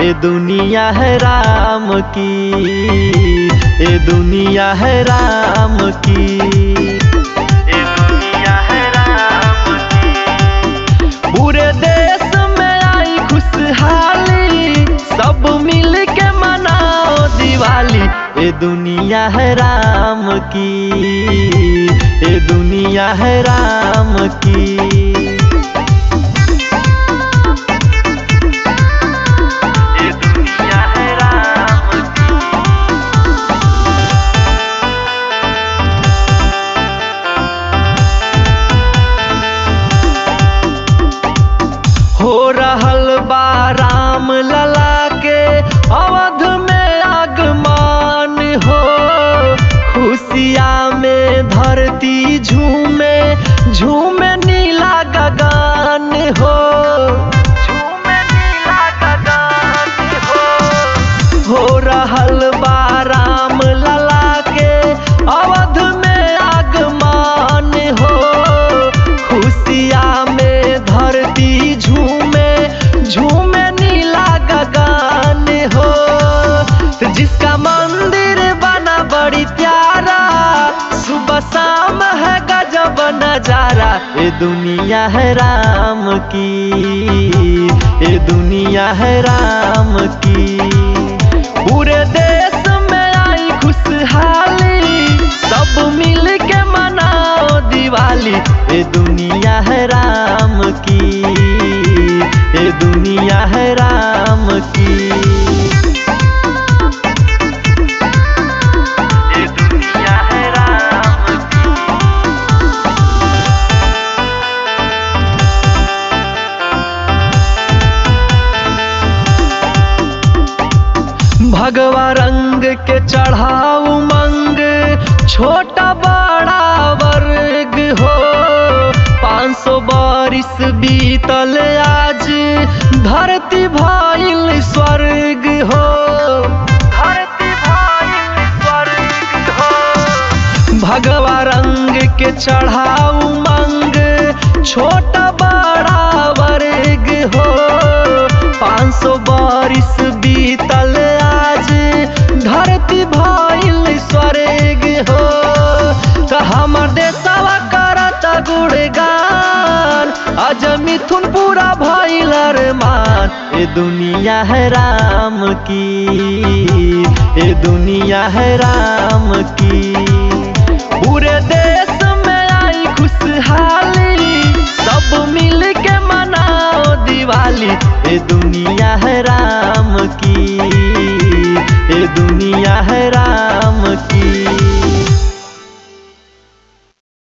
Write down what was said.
ये दुनिया है राम की, ये दुनिया है राम की, ये दुनिया है राम की। पूरे देश में आई खुशहाली, सब मिल के मनाओ दिवाली। ये दुनिया है राम की, ये दुनिया है राम की। हो रहल बा राम लला के अवध में आगमन हो, खुशिया में धरती झूमे, झूमे नीला गगन हो, झूमे नीला गगन हो रहल बा राम लला के अवध में आगमन हो, खुशिया में धरती झूमे, झूमे नीला गगन हो। जिसका मंदिर बना बड़ी प्यारा, सुबह शाम है गजब नजारा। ये दुनिया है राम की, ये दुनिया है राम की। पूरे देश में आई खुशहाली, सब मिल के मनाओ दिवाली। ये दुनिया है राम की, ये दुनिया है राम की, ये दुनिया है राम की। भगवा रंग के चढ़ाऊ मंग, छोटा बड़ा वर्ग हो। 500 बरिस बीतल आज, धरती भइल स्वर्ग हो, धरती भइल स्वर्ग हो। भगवा रंग के चढ़ाऊ मंग, छोटा बड़ा वर्ग हो। 500 बरिस बीतल आज, धरती भइल स्वर्ग हो। तो हमर देशवा करत गुणगान, आज मिथुन पूरा भइल अरमान। ये दुनिया है राम की, ये दुनिया है राम की। पूरे देश में आई खुशहाली, सब मिल के मनाओ दिवाली। ये दुनिया है राम की, ये दुनिया है राम की।